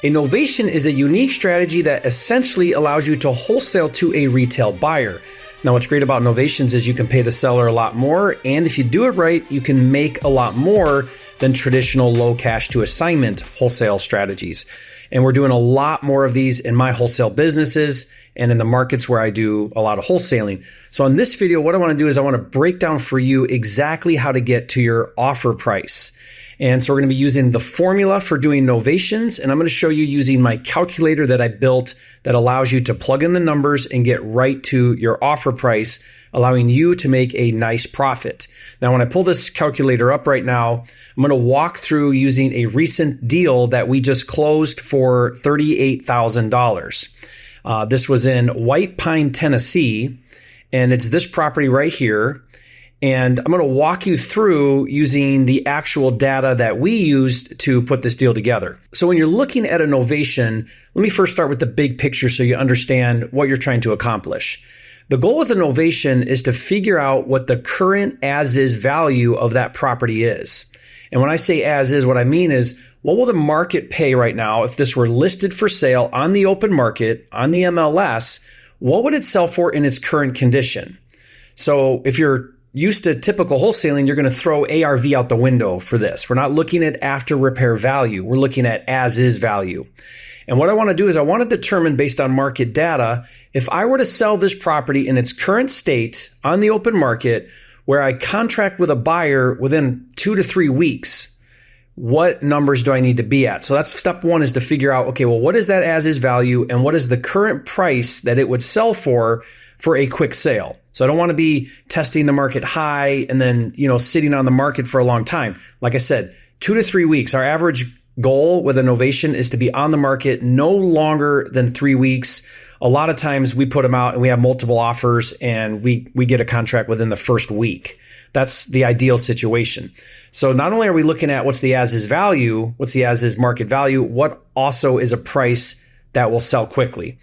A novation is a unique strategy that essentially allows you to wholesale to a retail buyer. Now, what's great about novations is you can pay the seller a lot more, and if you do it right, you can make a lot more than traditional low cash to assignment wholesale strategies. And we're doing a lot more of these in my wholesale businesses and in the markets where I do a lot of wholesaling. So on this video, what I want to do is I want to break down for you exactly how to get to your offer price. And so we're going to be using the formula for doing novations, and I'm going to show you using my calculator that I built that allows you to plug in the numbers and get right to your offer price, allowing you to make a nice profit. Now, when I pull this calculator up right now, I'm going to walk through using a recent deal that we just closed for $38,000. This was in White Pine, Tennessee, and it's this property right here. And I'm going to walk you through using the actual data that we used to put this deal together. So when you're looking at a novation, let me first start with the big picture so you understand what you're trying to accomplish. The goal with a novation is to figure out what the current as-is value of that property is. And when I say as-is, what I mean is, what will the market pay right now if this were listed for sale on the open market, on the MLS? What would it sell for in its current condition? So if you're used to typical wholesaling, you're going to throw ARV out the window for this. We're not looking at after repair value. We're looking at as-is value. And what I want to do is I want to determine based on market data, if I were to sell this property in its current state on the open market where I contract with a buyer within 2 to 3 weeks, what numbers do I need to be at? So that's step one, is to figure out, okay, well, what is that as-is value and what is the current price that it would sell for a quick sale? So I don't want to be testing the market high and then, sitting on the market for a long time. Like I said, 2 to 3 weeks. Our average goal with a novation is to be on the market no longer than 3 weeks. A lot of times we put them out and we have multiple offers and we get a contract within the first week. That's the ideal situation. So not only are we looking at what's the as-is value, what's the as-is market value, what also is a price that will sell quickly.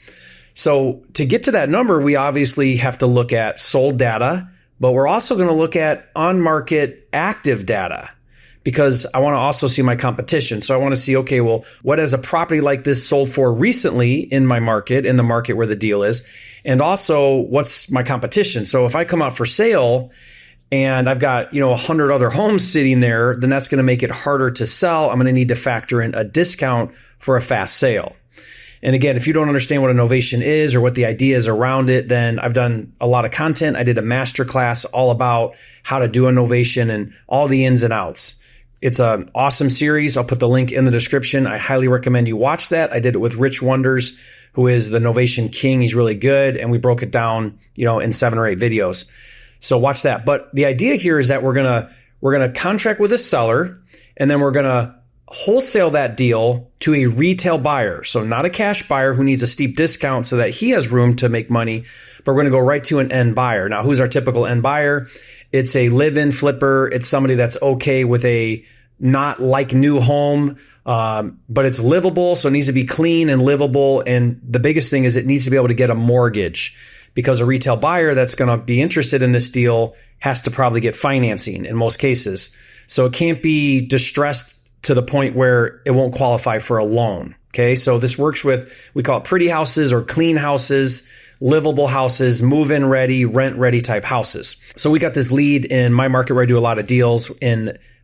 So to get to that number, we obviously have to look at sold data, but we're also going to look at on-market active data because I want to also see my competition. So I want to see, okay, well, what has a property like this sold for recently in my market, in the market where the deal is? And also, what's my competition? So if I come out for sale and I've got, 100 other homes sitting there, then that's going to make it harder to sell. I'm going to need to factor in a discount for a fast sale. And again, if you don't understand what a novation is or what the idea is around it, then I've done a lot of content. I did a masterclass all about how to do a novation and all the ins and outs. It's an awesome series. I'll put the link in the description. I highly recommend you watch that. I did it with Rich Wonders, who is the Novation King. He's really good. And we broke it down, in 7 or 8 videos. So watch that. But the idea here is that we're going to contract with a seller, and then we're going to wholesale that deal to a retail buyer. So not a cash buyer who needs a steep discount so that he has room to make money, but we're going to go right to an end buyer. Now, who's our typical end buyer? It's a live-in flipper. It's somebody that's okay with a not like new home, but it's livable. So it needs to be clean and livable. And the biggest thing is it needs to be able to get a mortgage, because a retail buyer that's going to be interested in this deal has to probably get financing in most cases. So it can't be distressed to the point where it won't qualify for a loan. Okay. So this works with, we call it pretty houses or clean houses, livable houses, move-in ready, rent ready type houses. So we got this lead in my market where I do a lot of deals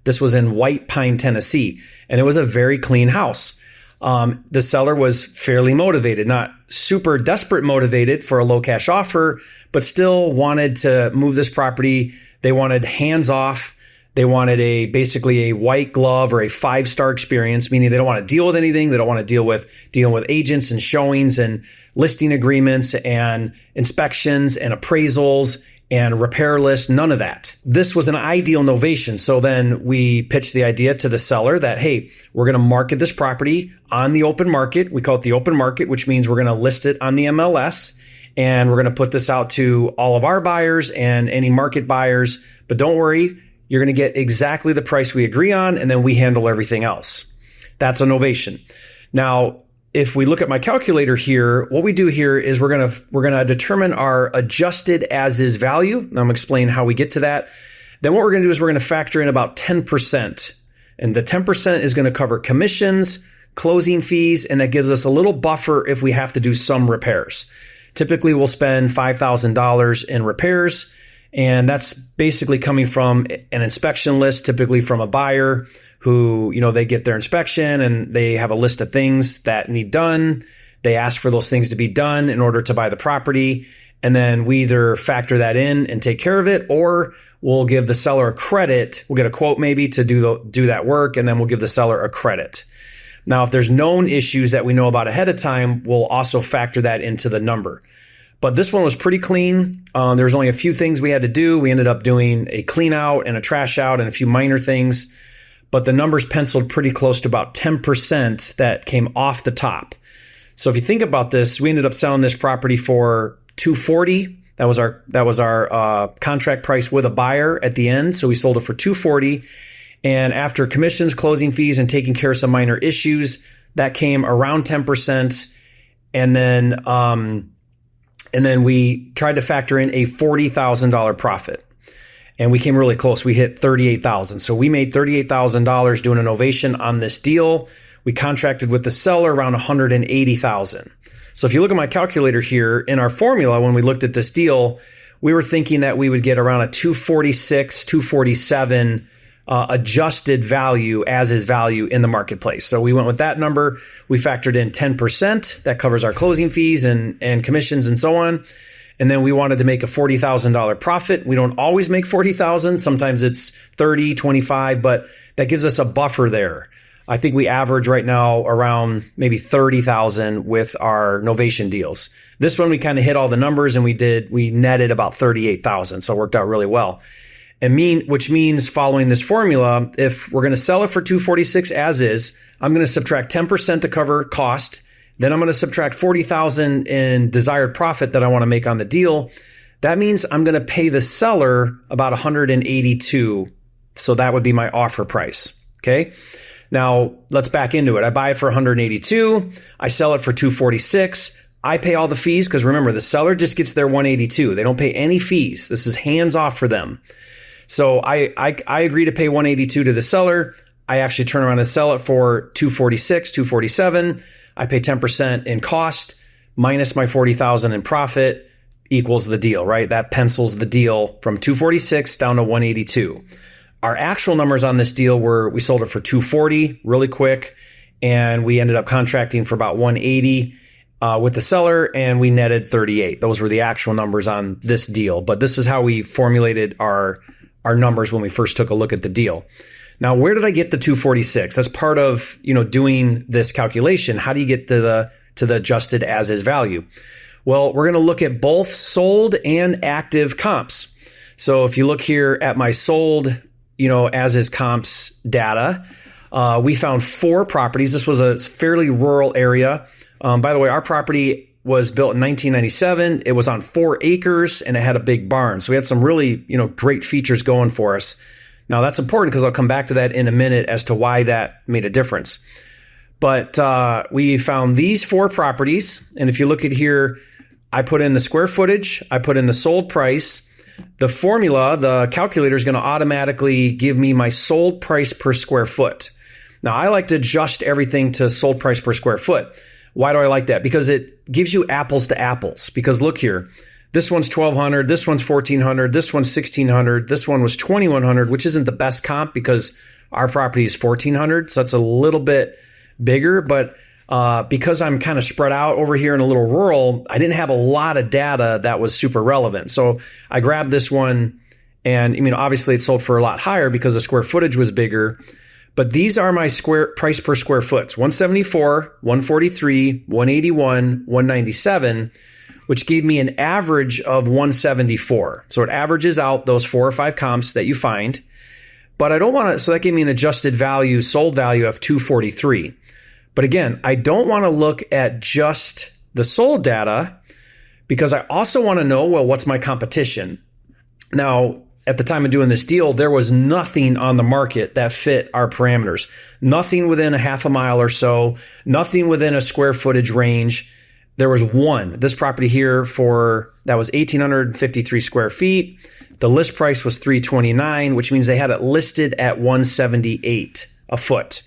this was in White Pine, Tennessee, and it was a very clean house. The seller was fairly motivated, not super desperate motivated for a low cash offer, but still wanted to move this property. They wanted hands off. They wanted basically a white glove or a 5-star experience, meaning they don't want to deal with anything. They don't want to dealing with agents and showings and listing agreements and inspections and appraisals and repair lists, none of that. This was an ideal novation. So then we pitched the idea to the seller that, hey, we're going to market this property on the open market. We call it the open market, which means we're going to list it on the MLS. And we're going to put this out to all of our buyers and any market buyers. But don't worry, you're going to get exactly the price we agree on, and then we handle everything else. That's a novation. Now, if we look at my calculator here, what we do here is we're going to determine our adjusted as-is value. And I'm going to explain how we get to that. Then what we're going to do is we're going to factor in about 10%. And the 10% is going to cover commissions, closing fees, and that gives us a little buffer if we have to do some repairs. Typically, we'll spend $5,000 in repairs, and that's basically coming from an inspection list, typically from a buyer who, they get their inspection and they have a list of things that need done. They ask for those things to be done in order to buy the property. And then we either factor that in and take care of it, or we'll give the seller a credit. We'll get a quote maybe to do that work, and then we'll give the seller a credit. Now, if there's known issues that we know about ahead of time, we'll also factor that into the number. But this one was pretty clean. There was only a few things we had to do. We ended up doing a clean out and a trash out and a few minor things. But the numbers penciled pretty close to about 10% that came off the top. So if you think about this, we ended up selling this property for $240. That was our contract price with a buyer at the end. So we sold it for $240. And after commissions, closing fees, and taking care of some minor issues, that came around 10%. And then we tried to factor in a $40,000 profit. And we came really close. We hit $38,000. So we made $38,000 doing a novation on this deal. We contracted with the seller around $180,000. So if you look at my calculator here, in our formula, when we looked at this deal, we were thinking that we would get around a 246, 247 adjusted value as is value in the marketplace. So we went with that number. We factored in 10%. That covers our closing fees and commissions and so on. And then we wanted to make a $40,000 profit. We don't always make $40,000. Sometimes it's 30, 25, but that gives us a buffer there. I think we average right now around maybe 30,000 with our novation deals. This one, we kind of hit all the numbers and we netted about 38,000. So it worked out really well. Which means following this formula, if we're going to sell it for 246 as is, I'm going to subtract 10% to cover cost. Then I'm going to subtract 40,000 in desired profit that I want to make on the deal. That means I'm going to pay the seller about 182. So that would be my offer price. Okay. Now let's back into it. I buy it for 182. I sell it for 246. I pay all the fees because remember, the seller just gets their 182. They don't pay any fees. This is hands off for them. So I agree to pay 182 to the seller. I actually turn around and sell it for 246, 247. I pay 10% in cost minus my 40,000 in profit equals the deal, right? That pencils the deal from 246 down to 182. Our actual numbers on this deal were we sold it for 240 really quick, and we ended up contracting for about 180 with the seller, and we netted 38. Those were the actual numbers on this deal. But this is how we formulated our numbers when we first took a look at the deal. Now, where did I get the 246? That's part of, doing this calculation. How do you get to the adjusted as is value? Well, we're going to look at both sold and active comps. So if you look here at my sold, as is comps data, we found 4 properties. This was a fairly rural area. By the way, our property was built in 1997. It was on 4 acres and it had a big barn. So we had some really, great features going for us. Now that's important because I'll come back to that in a minute as to why that made a difference. But we found these 4 properties. And if you look at here, I put in the square footage, I put in the sold price. The formula, the calculator is going to automatically give me my sold price per square foot. Now I like to adjust everything to sold price per square foot. Why do I like that? Because it gives you apples to apples. Because look here, this one's $1,200, this one's $1,400, this one's $1,600, this one was $2,100, which isn't the best comp because our property is $1,400. So that's a little bit bigger. But because I'm kind of spread out over here in a little rural, I didn't have a lot of data that was super relevant. So I grabbed this one, and obviously it sold for a lot higher because the square footage was bigger. But these are my price per square foot: 174, 143, 181, 197, which gave me an average of 174. So it averages out those 4 or 5 comps that you find. But I don't want to, so that gave me an adjusted value, sold value of 243. But again, I don't want to look at just the sold data because I also want to know, well, what's my competition? Now, at the time of doing this deal, there was nothing on the market that fit our parameters. Nothing within a half a mile or so, nothing within a square footage range. There was one, this property here that was 1,853 square feet. The list price was $329, which means they had it listed at $178 a foot.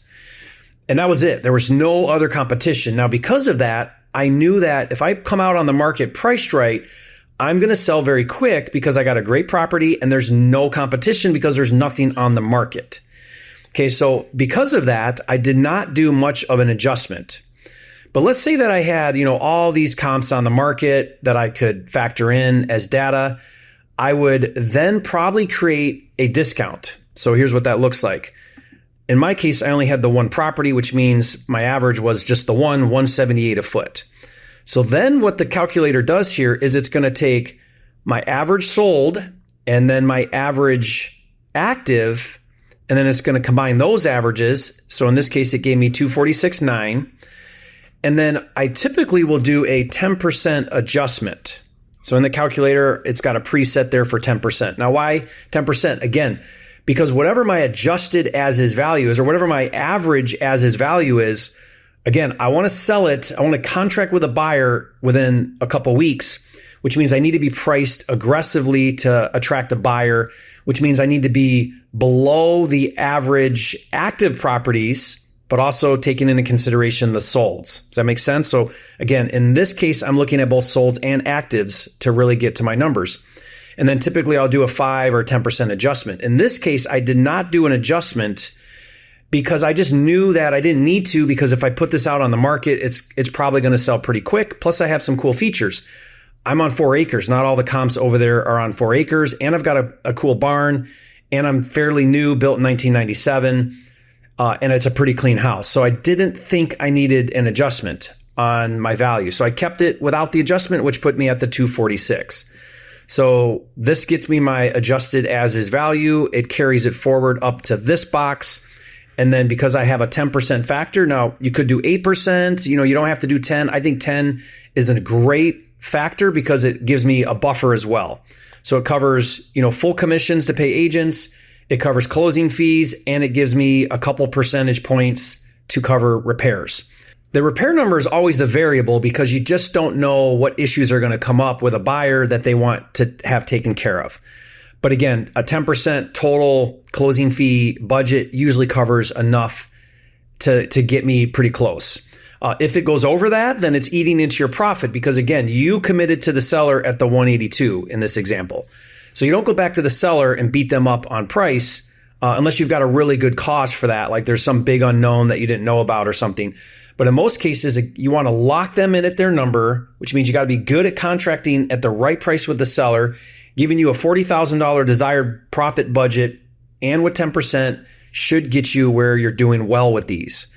And that was it. There was no other competition. Now, because of that, I knew that if I come out on the market priced right, I'm going to sell very quick because I got a great property and there's no competition because there's nothing on the market. Okay, so because of that, I did not do much of an adjustment. But let's say that I had, all these comps on the market that I could factor in as data. I would then probably create a discount. So here's what that looks like. In my case, I only had the one property, which means my average was just the 178 a foot. So then what the calculator does here is it's going to take my average sold and then my average active, and then it's going to combine those averages. So in this case, it gave me 246.9. And then I typically will do a 10% adjustment. So in the calculator, it's got a preset there for 10%. Now, why 10%? Again, because whatever my adjusted as is value is, or whatever my average as is value is, again, I want to sell it. I want to contract with a buyer within a couple weeks, which means I need to be priced aggressively to attract a buyer, which means I need to be below the average active properties, but also taking into consideration the solds. Does that make sense? So again, in this case, I'm looking at both solds and actives to really get to my numbers. And then typically I'll do a 5 or 10% adjustment. In this case, I did not do an adjustment because I just knew that I didn't need to, because if I put this out on the market, it's probably going to sell pretty quick. Plus I have some cool features. I'm on 4 acres. Not all the comps over there are on 4 acres. And I've got a cool barn, and I'm fairly new, built in 1997. And it's a pretty clean house. So I didn't think I needed an adjustment on my value. So I kept it without the adjustment, which put me at the 246. So this gets me my adjusted as is value. It carries it forward up to this box. And then because I have a 10% factor, now you could do 8%, you don't have to do 10. I think 10 is a great factor because it gives me a buffer as well. So it covers, full commissions to pay agents. It covers closing fees, and it gives me a couple percentage points to cover repairs. The repair number is always the variable because you just don't know what issues are going to come up with a buyer that they want to have taken care of. But again, a 10% total closing fee budget usually covers enough to get me pretty close. If it goes over that, then it's eating into your profit because, again, you committed to the seller at the 182 in this example. So you don't go back to the seller and beat them up on price unless you've got a really good cause for that, like there's some big unknown that you didn't know about or something. But in most cases, you want to lock them in at their number, which means you got to be good at contracting at the right price with the seller, giving you a $40,000 desired profit budget, and with 10% should get you where you're doing well with these.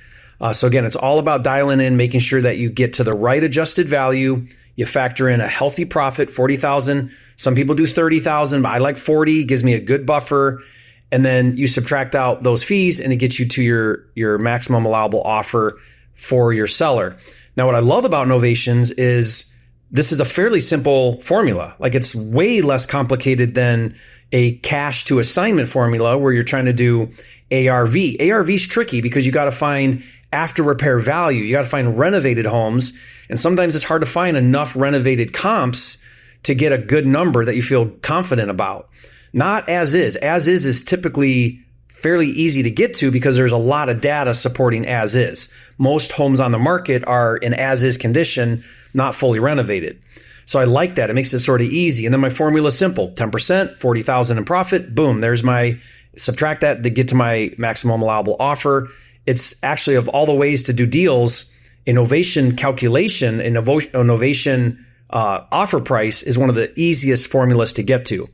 So again, it's all about dialing in, making sure that you get to the right adjusted value. You factor in a healthy profit, 40,000. Some people do 30,000, but I like 40, gives me a good buffer. And then you subtract out those fees and it gets you to your maximum allowable offer for your seller. Now, what I love about Novations is this is a fairly simple formula. Like it's way less complicated than a cash to assignment formula where you're trying to do ARV. ARV is tricky because you got to find after repair value. You got to find renovated homes. And sometimes it's hard to find enough renovated comps to get a good number that you feel confident about. Not as is. As is typically fairly easy to get to because there's a lot of data supporting as is. Most homes on the market are in as is condition, not fully renovated. So I like that. It makes it sort of easy. And then my formula is simple. 10%, 40,000 in profit. Boom. There's my subtract that to get to my maximum allowable offer. It's actually, of all the ways to do deals, a Novation calculation, a Novation offer price is one of the easiest formulas to get to.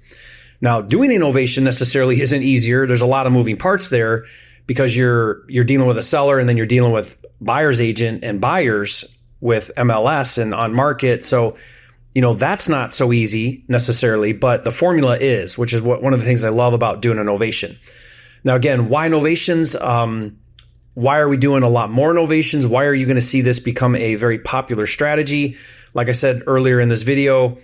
Now, doing a Novation necessarily isn't easier. There's a lot of moving parts there because you're dealing with a seller and then you're dealing with buyer's agent and buyers with MLS and on market. So, that's not so easy necessarily, but the formula is, which is one of the things I love about doing a Novation. Now, again, why Novations? Why are we doing a lot more Novations? Why are you going to see this become a very popular strategy? Like I said earlier in this video,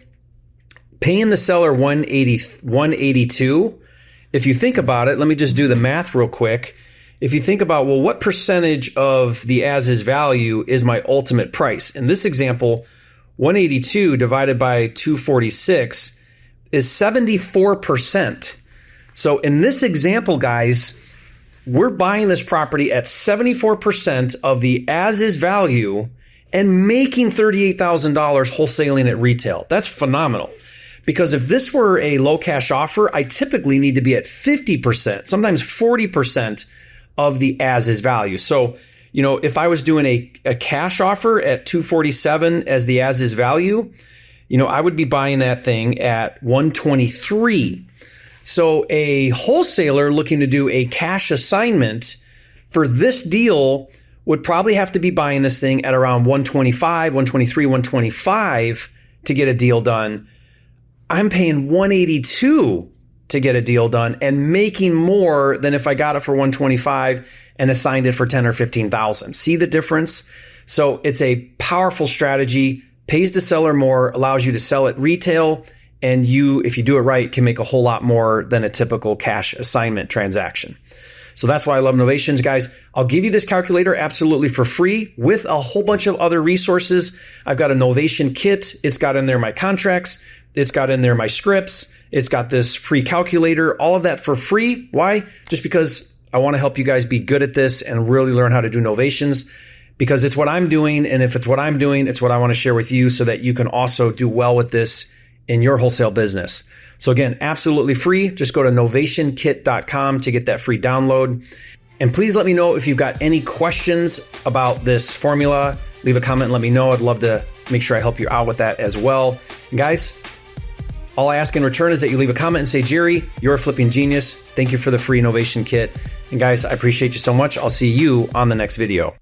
paying the seller 182. If you think about it, let me just do the math real quick. If you think about, well, what percentage of the as is value is my ultimate price? In this example, 182 divided by 246 is 74%. So in this example, guys, we're buying this property at 74% of the as-is value and making $38,000 wholesaling at retail. That's phenomenal. Because if this were a low cash offer, I typically need to be at 50%, sometimes 40% of the as-is value. So, you know, if I was doing a cash offer at $247 as the as-is value, you know, I would be buying that thing at $123. So a wholesaler looking to do a cash assignment for this deal would probably have to be buying this thing at around $125, $123, $125 to get a deal done. I'm paying $182 to get a deal done and making more than if I got it for $125 and assigned it for $10,000 or $15,000. See the difference? So it's a powerful strategy, pays the seller more, allows you to sell at retail, and you, if you do it right, can make a whole lot more than a typical cash assignment transaction. So that's why I love Novations, guys. I'll give you this calculator absolutely for free with a whole bunch of other resources. I've got a Novation Kit. It's got in there my contracts. It's got in there my scripts. It's got this free calculator, all of that for free. Why? Just because I want to help you guys be good at this and really learn how to do novations, because it's what I'm doing. And if it's what I'm doing, it's what I want to share with you so that you can also do well with this in your wholesale business. So again, absolutely free. Just go to novationkit.com to get that free download. And please let me know if you've got any questions about this formula. Leave a comment and let me know. I'd love to make sure I help you out with that as well. And guys, all I ask in return is that you leave a comment and say, Jerry, you're a flipping genius. Thank you for the free Novation Kit. And guys, I appreciate you so much. I'll see you on the next video.